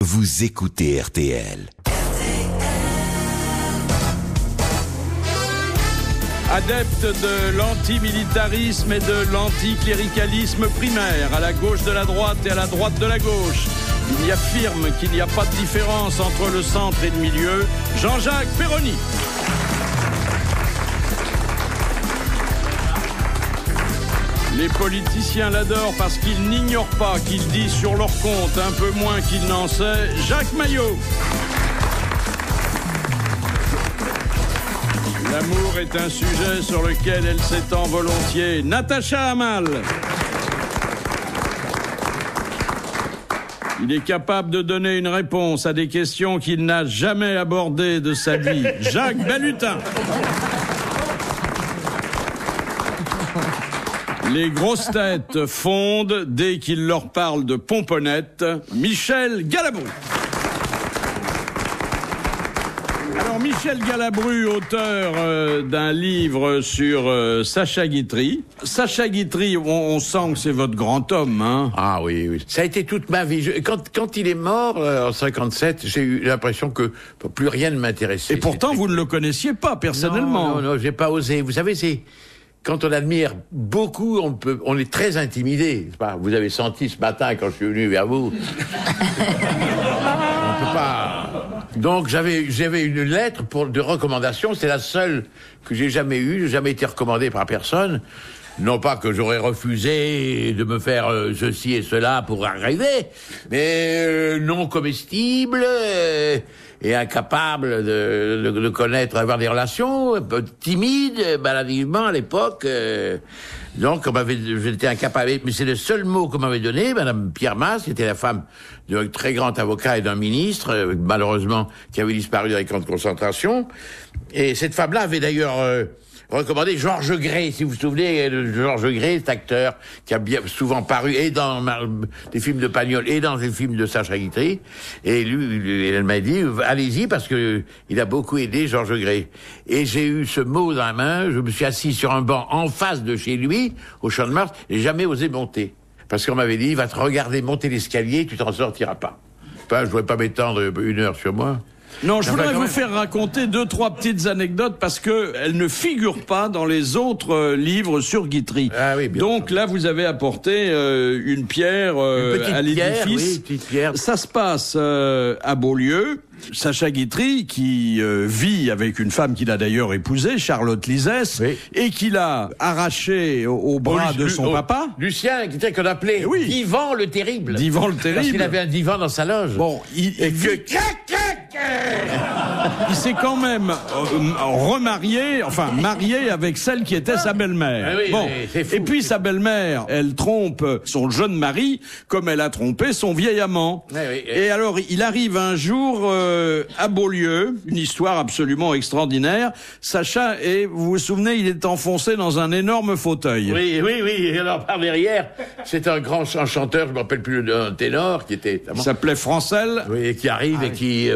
vous écoutez RTL. Adepte de l'antimilitarisme et de l'anticléricalisme primaire, à la gauche de la droite et à la droite de la gauche, il affirme qu'il n'y a pas de différence entre le centre et le milieu, Jean-Jacques Perroni. Les politiciens l'adorent parce qu'ils n'ignorent pas qu'ils disent sur leur compte un peu moins qu'ils n'en sait, Jacques Maillot. L'amour est un sujet sur lequel elle s'étend volontiers, Natacha Hamel. Il est capable de donner une réponse à des questions qu'il n'a jamais abordées de sa vie, Jacques Balutin. Les grosses têtes fondent dès qu'il leur parle de pomponnettes, Michel Galabru. Alors Michel Galabru, auteur d'un livre sur Sacha Guitry. Sacha Guitry, on sent que c'est votre grand homme, hein? Ah oui, oui. Ça a été toute ma vie. Quand il est mort, en 57, j'ai eu l'impression que plus rien ne m'intéressait. Et pourtant, vous ne le connaissiez pas, personnellement. Non, j'ai pas osé. Vous savez, quand on admire beaucoup, on est très intimidé. Vous avez senti ce matin quand je suis venu vers vous. On peut pas. Donc j'avais une lettre de recommandation. C'est la seule que j'ai jamais eue. J'ai jamais été recommandé par personne. Non pas que j'aurais refusé de me faire ceci et cela pour arriver, mais non comestible et incapable de connaître, avoir des relations, un peu timide, maladivement à l'époque. Donc j'étais incapable. Mais c'est le seul mot qu'on m'avait donné. Madame Pierre Mas, qui était la femme d'un très grand avocat et d'un ministre, malheureusement, qui avait disparu dans les camps de concentration. Et cette femme-là avait d'ailleurs recommandé Georges Gray, si vous vous souvenez de Georges Gray, cet acteur qui a bien souvent paru et dans des films de Pagnol et dans les films de Sacha Guitry. Et lui, elle m'a dit, allez-y parce que il a beaucoup aidé Georges Gray. Et j'ai eu ce mot dans la main, je me suis assis sur un banc en face de chez lui, au Champ de Mars, et jamais osé monter. Parce qu'on m'avait dit, il va te regarder monter l'escalier, tu t'en sortiras pas. Enfin, je ne voudrais pas m'étendre 1 heure sur moi. Non, je voudrais vous faire raconter 2-3 petites anecdotes parce que elles ne figurent pas dans les autres livres sur Guitry. Ah oui, bien donc sûr. Là, vous avez apporté une pierre à l'édifice. Oui, petite pierre. Ça se passe à Beaulieu. Sacha Guitry, qui vit avec une femme qu'il a d'ailleurs épousée, Charlotte Lisès, oui, et qu'il a arraché au bras de son papa. Lucien, qui était qu'on appelait Divan le Terrible. Divan le Terrible. Parce qu'il avait un divan dans sa loge. Bon, il s'est quand même marié avec celle qui était sa belle-mère. Ah oui, bon, fou, et puis sa belle-mère, elle trompe son jeune mari comme elle a trompé son vieil amant. Et alors, il arrive un jour à Beaulieu, une histoire absolument extraordinaire. Sacha, et vous vous souvenez, il est enfoncé dans un énorme fauteuil. Oui. Et alors, par derrière, c'est un grand chanteur, je ne me rappelle plus d'un ténor, qui était... Il s'appelait Francel. Oui, et qui arrive et qui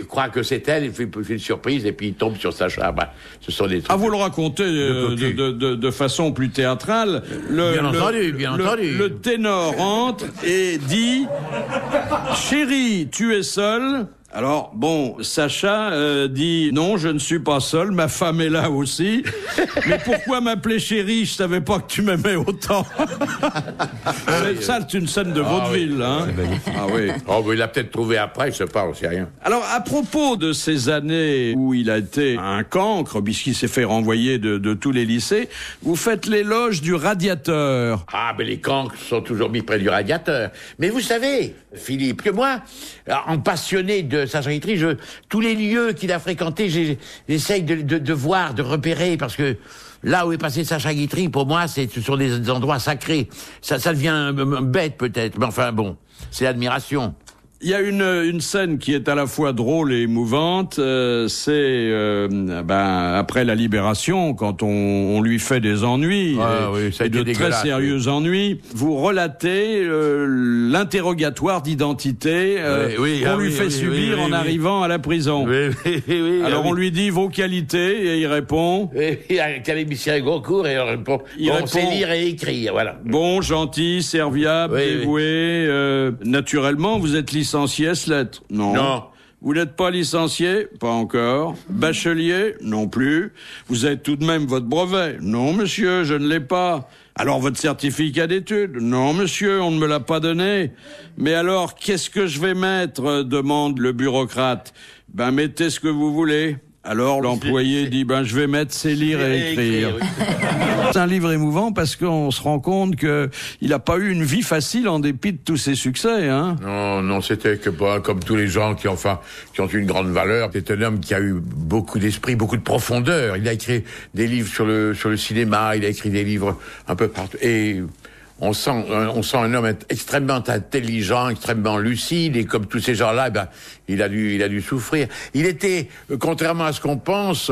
croit que c'est elle, il fait une surprise et puis il tombe sur Sacha. Ce sont des trucs... Ah, vous le racontez de façon plus théâtrale. Bien entendu. Le ténor entre et dit « Chérie, tu es seule ?» Alors, bon, Sacha dit « Non, je ne suis pas seul, ma femme est là aussi. Mais pourquoi m'appeler chérie? Je savais pas que tu m'aimais autant. » Ça, c'est une scène de vaudeville, hein. Ah oui. Oh, il l'a peut-être trouvé après, je sais pas, on sait rien. Alors, à propos de ces années où il a été un cancre, puisqu'il s'est fait renvoyer de tous les lycées, vous faites l'éloge du radiateur. Ah, mais les cancres sont toujours mis près du radiateur. Mais vous savez, Philippe, que moi, en passionné de Sacha Guitry, tous les lieux qu'il a fréquentés, j'essaye de voir, de repérer, parce que là où est passé Sacha Guitry, pour moi, ce sont des endroits sacrés. Ça devient bête peut-être, mais enfin bon, c'est l'admiration. Il y a une scène qui est à la fois drôle et émouvante, c'est après la Libération, quand on lui fait des ennuis, ça a été de très sérieux ennuis. Vous relatez l'interrogatoire d'identité qu'on lui fait subir en arrivant à la prison. Alors on lui dit vos qualités et il répond. Académicien Goncourt et il répond c'est lire et écrire, voilà. Bon, gentil, serviable, dévoué. Naturellement, vous êtes lycéen licencié S-lettres? Non. Non. Vous n'êtes pas licencié? Pas encore. Bachelier? Non plus. Vous avez tout de même votre brevet? Non, monsieur, je ne l'ai pas. Alors votre certificat d'études? Non, monsieur, on ne me l'a pas donné. Mais alors, qu'est-ce que je vais mettre? Demande le bureaucrate. Ben, mettez ce que vous voulez. Alors l'employé dit, ben je vais mettre c'est lire et écrire. Oui. C'est un livre émouvant parce qu'on se rend compte que il n'a pas eu une vie facile en dépit de tous ses succès, hein. Non, c'était que comme tous les gens qui ont eu une grande valeur. C'est un homme qui a eu beaucoup d'esprit, beaucoup de profondeur. Il a écrit des livres sur le cinéma, il a écrit des livres un peu partout. Et on sent un homme extrêmement intelligent, extrêmement lucide, et comme tous ces gens-là, il a dû souffrir. Il était, contrairement à ce qu'on pense,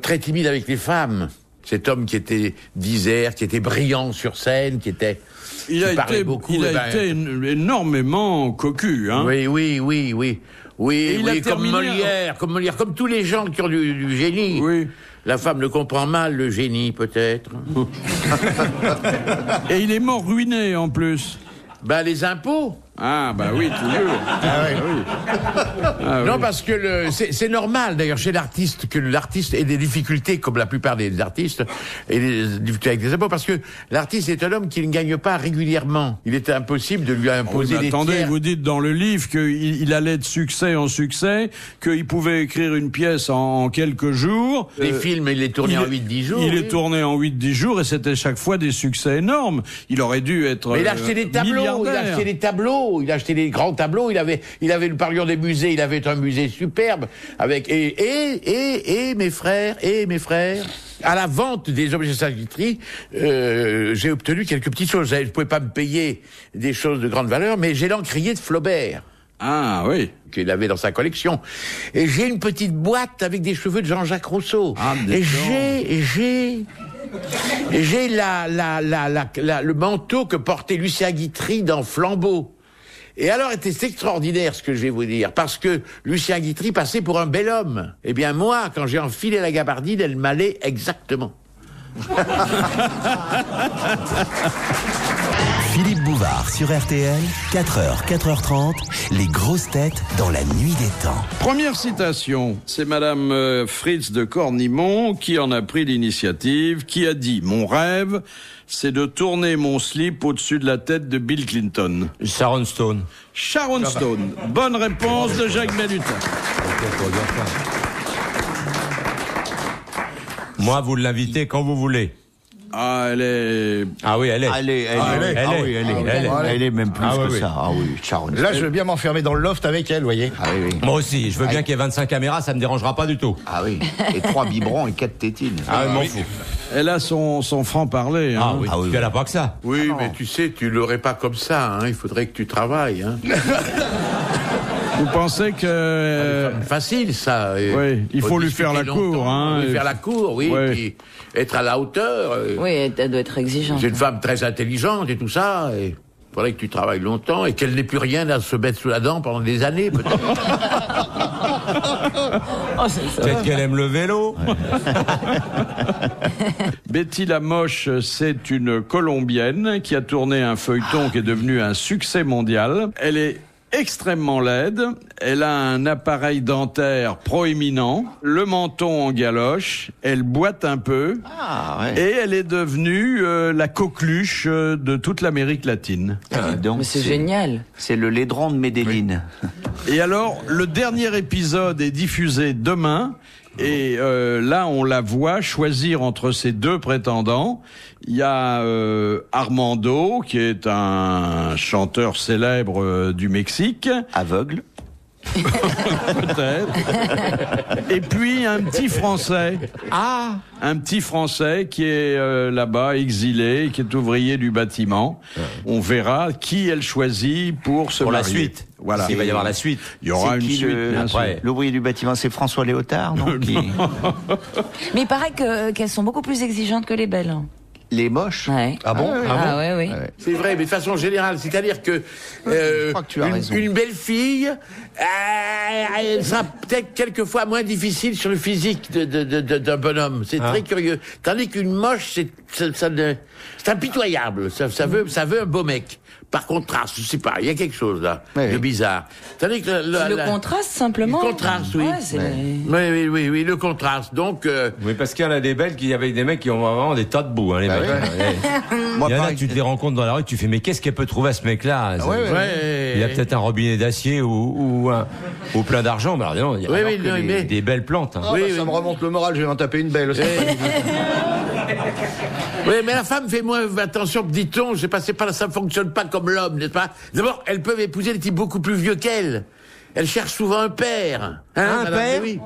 très timide avec les femmes. Cet homme qui était disert, qui était brillant sur scène, Il a été énormément cocu, hein. Oui, comme Molière, comme tous les gens qui ont du génie. Oui. La femme le comprend mal, le génie, peut-être. Et il est mort ruiné, en plus. Les impôts. Ah, oui, toujours. Non, parce que c'est normal, d'ailleurs, chez l'artiste, que l'artiste ait des difficultés, comme la plupart des artistes, et des difficultés avec des impôts, parce que l'artiste est un homme qui ne gagne pas régulièrement. Il était impossible de lui imposer des attendez, tiers. vous dites dans le livre qu'il allait de succès en succès, qu'il pouvait écrire une pièce en quelques jours. Les films, il les tournait en 8-10 jours. Il les tournait en 8-10 jours, et c'était chaque fois des succès énormes. Il aurait dû être Mais il achetait des tableaux, il achetait des grands tableaux, il avait le pavillon des musées, il avait un musée superbe, avec, et mes frères, à la vente des objets de sajouterie, j'ai obtenu quelques petites choses. Je pouvais pas me payer des choses de grande valeur, mais j'ai l'encrier de Flaubert. Ah, oui. Qu'il avait dans sa collection. Et j'ai une petite boîte avec des cheveux de Jean-Jacques Rousseau. Ah, et j'ai le manteau que portait Lucien Guitry dans Flambeau. Et alors, c'est extraordinaire ce que je vais vous dire, parce que Lucien Guitry passait pour un bel homme. Eh bien, moi, quand j'ai enfilé la gabardine, elle m'allait exactement. Philippe Bouvard sur RTL, 4h, 4h30, les grosses têtes dans la nuit des temps. Première citation, c'est Madame Fritz de Cornimont qui en a pris l'initiative, qui a dit « Mon rêve, c'est de tourner mon slip au-dessus de la tête de Bill Clinton. » Sharon Stone. Sharon Stone. Bonne réponse de Jacques Bellutin. Moi, vous l'invitez quand vous voulez. Ah, elle est... Ah oui, elle est. Elle est même plus que ça. Ah oui, Sharon. Là, je veux bien m'enfermer dans le loft avec elle, vous voyez. Ah oui. Moi aussi, je veux bien qu'il y ait 25 caméras, ça me dérangera pas du tout. Ah oui. Et 3 biberons et 4 tétines. Ah oui, m'en fous. Elle a son franc-parler. Hein. Ah oui, puis elle a pas que ça. Oui, mais tu sais, tu l'aurais pas comme ça, hein. Il faudrait que tu travailles, hein. Vous pensez que... Facile, ça. Oui, il faut lui faire la cour, hein. Lui faire la cour, oui. Ouais. Puis être à la hauteur. Oui, elle doit être exigeante. C'est une femme très intelligente et tout ça. Et il faudrait que tu travailles longtemps et qu'elle n'ait plus rien à se mettre sous la dent pendant des années, peut-être. Peut-être qu'elle aime le vélo. Betty Lamoche, c'est une Colombienne qui a tourné un feuilleton qui est devenu un succès mondial. Elle est extrêmement laide, elle a un appareil dentaire proéminent, le menton en galoche, elle boite un peu, et elle est devenue la coqueluche de toute l'Amérique latine. Donc, Mais c'est génial. C'est le laidron de Medellín. Et alors, le dernier épisode est diffusé demain, et là, on la voit choisir entre ces deux prétendants. Il y a Armando, qui est un chanteur célèbre du Mexique. Aveugle. Peut-être. Et puis un petit Français. Un petit Français qui est là-bas, exilé, qui est ouvrier du bâtiment. On verra qui elle choisit pour se Pour la marier. suite. Voilà. Il va y avoir la suite. Il y aura C'est une qui suite, bien sûr. l'ouvrier du bâtiment, c'est François Léotard, non, Mais il paraît qu'elles sont beaucoup plus exigeantes que les belles. Les moches. Ouais. Ah bon Oui. C'est vrai, mais de façon générale. C'est-à-dire que, crois que tu as raison. une belle fille, elle sera peut-être quelquefois moins difficile sur le physique d'un bonhomme. C'est très curieux. Tandis qu'une moche, c'est impitoyable. Ça veut un beau mec. par contraste, je sais pas, il y a quelque chose là, Oui. de bizarre. Tandis que Le contraste, simplement. Le contraste, oui. Ouais, c'est Oui, le contraste. Donc, Oui, parce qu'il y en a des belles qui avaient des mecs qui ont vraiment des tas de boue, hein, les mecs. Moi, Il y en a, pareil. tu te les rencontres dans la rue, tu fais, mais qu'est-ce qu'elle peut trouver à ce mec-là? ouais. Il a peut-être un robinet d'acier ou plein d'argent, mais alors, non, il y a Oui, alors oui, que non, des, mais- des belles plantes. Hein. Ah, bah, ça me remonte le moral, je vais m'en taper une belle. Oui, mais la femme fait moins attention, dit-on. Je sais pas, ça fonctionne pas comme l'homme, n'est-ce pas? D'abord, elles peuvent épouser des types beaucoup plus vieux qu'elles. Elles cherchent souvent un père. Un madame? père Oui.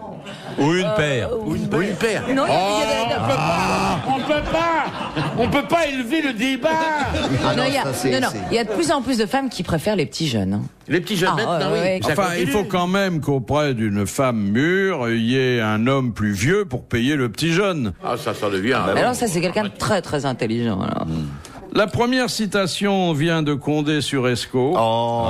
Ou une paire. Ou une paire. Non, il y a On peut pas élever le débat. non, il y a de plus en plus de femmes qui préfèrent les petits jeunes. Hein. Les petits jeunes Ah, maintenant, ouais, oui. ouais. Ça Enfin, continue. il faut quand même qu'auprès d'une femme mûre, il y ait un homme plus vieux pour payer le petit jeune. Ah, ça devient. Mais alors ça, c'est quelqu'un de très très intelligent. Alors. La première citation vient de Condé-sur-Escaut. Oh,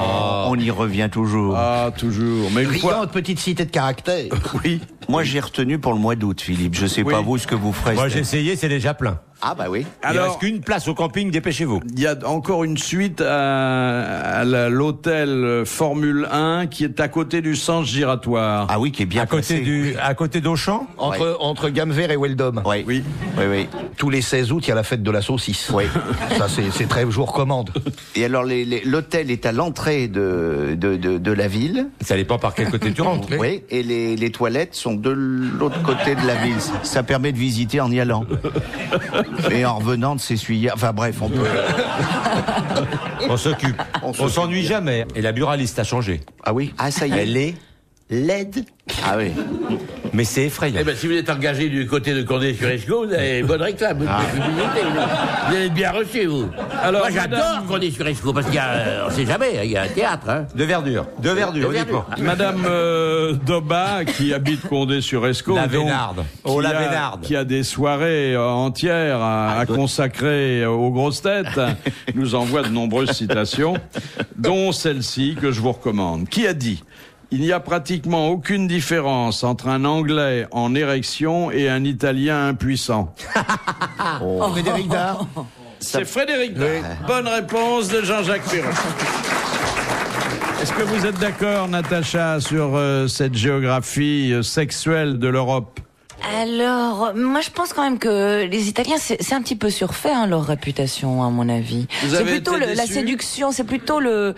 on y revient toujours. Ah, toujours. Mais une fois... Brillante petite cité de caractère. Oui. Moi, j'ai retenu pour le mois d'août, Philippe. Je sais Oui. pas vous ce que vous ferez. Moi, j'ai essayé, c'est déjà plein. Ah bah oui. Il Alors- reste qu'une place au camping, dépêchez-vous. Il y a encore une suite à l'hôtel Formule 1 qui est à côté du sens giratoire. Ah oui, qui est bien À côté d'Auchan? Entre Gamme Vert et Weldom. Oui. Oui. Oui. Tous les 16 août, il y a la fête de la saucisse. Oui. Ça, c'est très, je vous recommande. Et alors, l'hôtel est à l'entrée de la ville. Ça dépend par quel côté tu rentres. Oui. Et les toilettes sont de l'autre côté de la ville. Ça permet de visiter en y allant. Et en revenant de s'essuyer. Enfin bref, on peut. On s'occupe. On s'ennuie jamais. Et la buraliste a changé. Ah oui. Ah ça y est. Elle est laide. Ah oui. Mais c'est effrayant. Eh ben, si vous êtes engagé du côté de Condé-sur-Escaut, vous avez bonne réclame. Vous allez être bien reçu, vous. Alors, moi, j'adore madame- Condé-sur-Escaut, parce qu'il y a, on sait jamais, il y a un théâtre, hein. De verdure. Uniquement. Madame Doba, qui habite Condé-sur-Escaut, La donc, Vénarde. Oh, la Vénarde. qui a des soirées entières à consacrer aux grosses têtes, nous envoie de nombreuses citations, dont celle-ci que je vous recommande. Qui a dit: il n'y a pratiquement aucune différence entre un Anglais en érection et un Italien impuissant. Frédéric Dard. C'est Frédéric Dard. Bonne réponse de Jean-Jacques Perron. Est-ce que vous êtes d'accord, Natacha, sur cette géographie sexuelle de l'Europe? Alors, moi je pense quand même que les Italiens, c'est un petit peu surfait, hein, leur réputation, à mon avis. Vous C'est avez plutôt été la déçu séduction, c'est plutôt le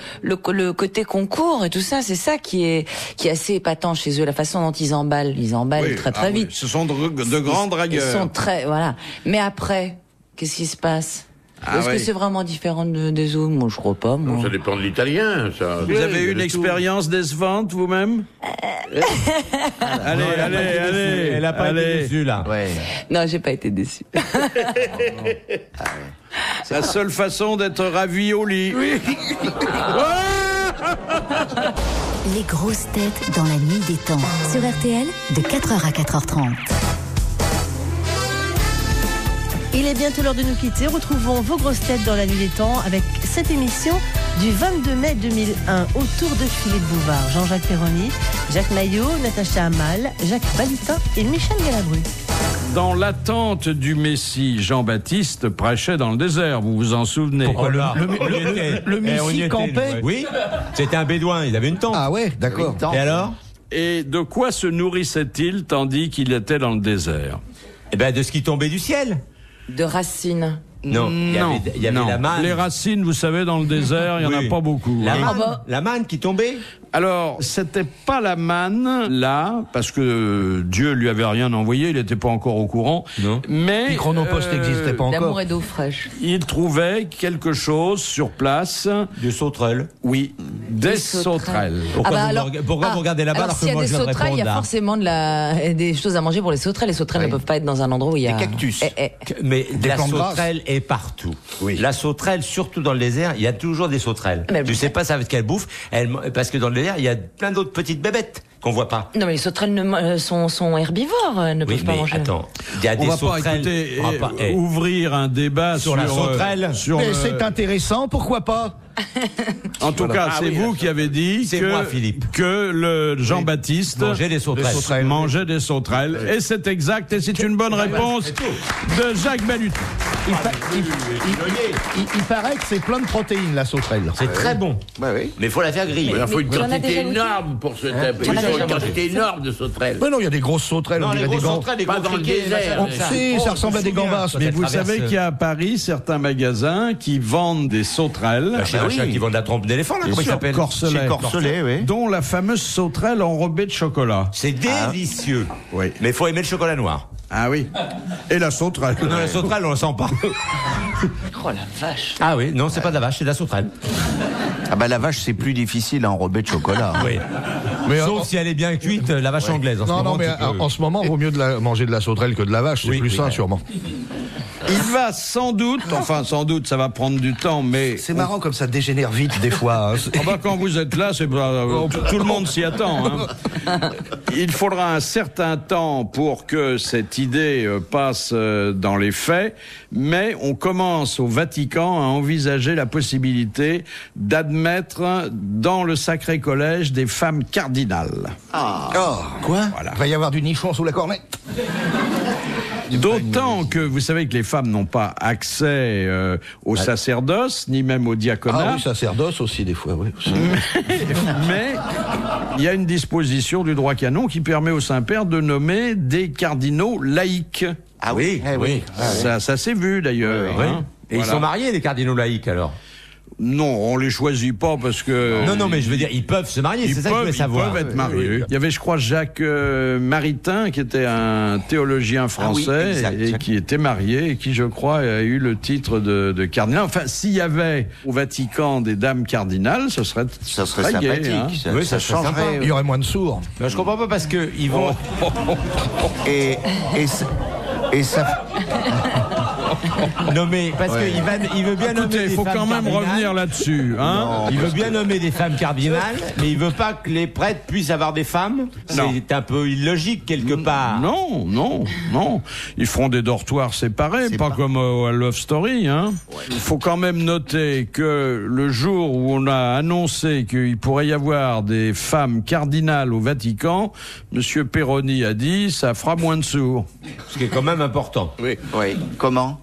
côté concours et tout ça, c'est ça qui est assez épatant chez eux, la façon dont ils emballent. Ils emballent Oui, très très ah oui, vite. ce sont de grands Ils dragueurs. sont très, voilà. Mais après, qu'est-ce qui se passe? Ah Est-ce oui. que c'est vraiment différent des autres? Moi, je crois pas, moi. Ça dépend de l'italien, ça. Vous avez eu une expérience décevante vous-même? Allez. Elle a pas été déçue, là. Ouais. Non, j'ai pas été déçue. C'est la seule façon d'être ravi au lit. Les grosses têtes dans la nuit des temps. Sur RTL, de 4h à 4h30. Il est bientôt l'heure de nous quitter. Retrouvons vos grosses têtes dans la nuit des temps avec cette émission du 22 mai 2001 autour de Philippe Bouvard, Jean-Jacques Perroni, Jacques Maillot, Natacha Hamel, Jacques Balutin et Michel Galabru. Dans l'attente du Messie, Jean-Baptiste prêchait dans le désert, vous vous en souvenez? Pourquoi là le Messie campait. Oui, c'était un bédouin, il avait une tente. Ah ouais, d'accord. Et alors? Et de quoi se nourrissait-il tandis qu'il était dans le désert? Eh ben, de ce qui tombait du ciel. De racines. Non, il y avait non. la manne. Les racines, vous savez, dans le désert, il n'y en Oui. a pas beaucoup. La hein. manne, la manne qui tombait. Alors, c'était pas la manne, là, parce que Dieu lui avait rien envoyé, il n'était pas encore au courant. Non. Mais Le chronopost n'existait pas D'amour encore. et d'eau fraîche. il trouvait quelque chose sur place. De sauterelles. Oui, des sauterelles. sauterelles. Pourquoi vous regardez là-bas alors que s'il y a moi des je viens de sauterelles, il y répondre a là? forcément des choses à manger pour les sauterelles. Les sauterelles Oui. ne peuvent pas être dans un endroit où il y a... Des cactus. Mais la plantes grasses. sauterelle est partout. Oui. La sauterelle, surtout dans le désert, il y a toujours des sauterelles. Mais Tu sais pas ça avec quelle bouffe, parce que dans le désert, il y a plein d'autres petites bébêtes qu'on voit pas. Non, mais les sauterelles sont herbivores, elles ne Oui, peuvent pas mais manger. attends, il y a On des va pas sauterelles. écouter, on va pas- ouvrir un débat Sur la sauterelle. Mais c'est intéressant, pourquoi pas? En tout cas, c'est vous qui avez dit C'est moi, Philippe. que le Jean-Baptiste Manger des sauterelles. mangeait des sauterelles. Et c'est exact, et c'est une bonne réponse de Jacques Balutin. Il paraît que c'est plein de protéines, la sauterelle. C'est très bon. Bah oui. Mais il faut la faire griller. Il faut une tu en as quantité déjà goûté énorme pour ce Tu en as Il faut déjà une quantité goûté énorme de sauterelles. Mais non, il y a des grosses sauterelles, Non, on les dirait des grosses gants. sauterelles, les Pas gros dans le criquets, désert. machin, ça. Si, ça Oh, ressemble à je des me souviens, gambas. Mais quand vous elle savez traverse, qu'il y a à Paris certains magasins qui vendent des sauterelles, chez bah machin oui. qui vendent de la trompe d'éléphant, là, comment il s'appelle? corselets, Chez Corselet, oui. dont la fameuse sauterelle enrobée de chocolat. C'est délicieux. Oui. Mais il faut aimer le chocolat noir. Ah oui. Et la sauterelle. Non, la sauterelle, on la sent pas. Oh la vache. Ah oui, non, c'est pas de la vache, c'est de la sauterelle. Ah bah la vache, c'est plus difficile à enrober de chocolat. Oui. Mais Sauf si elle est bien cuite, la vache anglaise. En ce non, moment, mais tu peux- en ce moment, il vaut mieux manger de la sauterelle que de la vache. C'est Oui, plus oui, sain, ouais. sûrement. Il va sans doute, ça va prendre du temps, mais C'est marrant comme ça dégénère vite, des fois. hein. ah bah, quand vous êtes là, c'est pas, tout le monde s'y attend. Hein. Il faudra un certain temps pour que cette idée passe dans les faits, mais on commence au Vatican à envisager la possibilité d'admettre dans le Sacré Collège des femmes cardinales. Quoi Voilà. Il va y avoir du nichon sous la cornette. D'autant que vous savez que les femmes n'ont pas accès au sacerdoce, ni même au diaconat. Ah oui, sacerdoce aussi, des fois, oui. Mais il y a une disposition du droit canon qui permet au Saint-Père de nommer des cardinaux laïcs. Ah oui, oui. Ça s'est vu d'ailleurs. Oui. hein. Et ils Voilà. sont mariés, les cardinaux laïcs, alors? Non, on les choisit pas parce que... Non, mais je veux dire, ils peuvent se marier, c'est ça que je voulais savoir. Ils peuvent être mariés. Il y avait, je crois, Jacques Maritain, qui était un théologien français, exact. et qui était marié, et qui, je crois, a eu le titre de cardinal. Enfin, s'il y avait au Vatican des dames cardinales, ça serait Ça serait très sympathique. gai, hein. Ça, Oui, ça ça serait changerait. sympa. Il y aurait moins de sourds. Non, je comprends pas parce que ils vont. Et ça. nommer, parce qu'il veut bien nommer Écoutez, il des faut femmes quand même cardinales. revenir là-dessus. Hein. Il veut bien nommer des femmes cardinales, mais il veut pas que les prêtres puissent avoir des femmes. Non. C'est un peu illogique quelque part. Non. Ils feront des dortoirs séparés, pas comme à Love Story. Hein. Il faut quand même noter que le jour où on a annoncé qu'il pourrait y avoir des femmes cardinales au Vatican, Monsieur Perroni a dit ça fera moins de sourds. Ce qui est quand même important. Oui. Comment?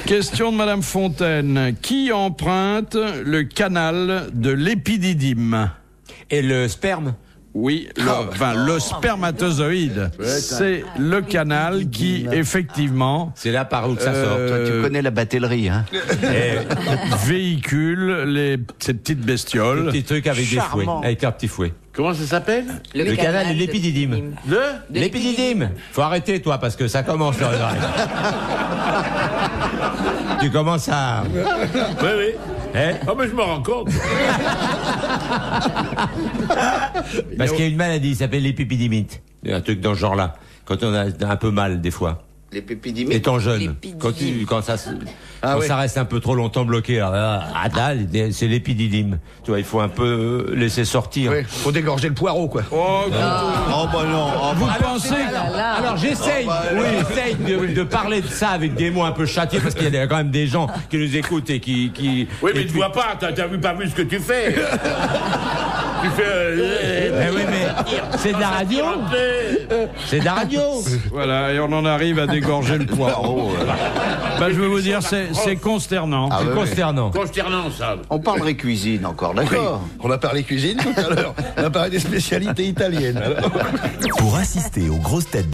Question de Madame Fontaine. Qui emprunte le canal de l'épididyme? Et le sperme? Oui, le spermatozoïde. C'est le canal qui, effectivement, C'est là par où que ça sort. Toi, tu connais la batellerie, hein? véhicule ces petites bestioles. Petit truc avec Charmant. des fouets, avec un petit fouet. Comment ça s'appelle? Le canal de l'épididyme. L'épididyme. Faut arrêter, toi, parce que ça commence sur les oreilles. Tu commences à... Oui. Hein? Ah, mais je me rends compte. Parce qu'il y a une maladie, ça s'appelle l'épipidymite. Il y a un truc dans ce genre-là. Quand on a un peu mal, des fois. Les pépidymites. Étant jeune. L'épididyme. Quand ça reste un peu trop longtemps bloqué, alors, c'est l'épididyme. Tu vois, il faut un peu laisser sortir. Oui, faut dégorger le poireau, quoi. Oh bah non. Vous pensez Alors j'essaye, j'essaye de parler de ça avec des mots un peu châtiés parce qu'il y a quand même des gens qui nous écoutent et qui Oui, mais et tu puis- vois pas, t'as pas vu ce que tu fais. Tu fais... Eh oui, mais c'est de la radio. C'est de la radio. Voilà, et on en arrive à dégorger le poireau. Je vais vous dire, c'est consternant. C'est ouais, consternant. Consternant, ça. On parlerait cuisine encore, d'accord? On a parlé cuisine tout à l'heure. On a parlé des spécialités italiennes. alors. Pour assister aux grosses têtes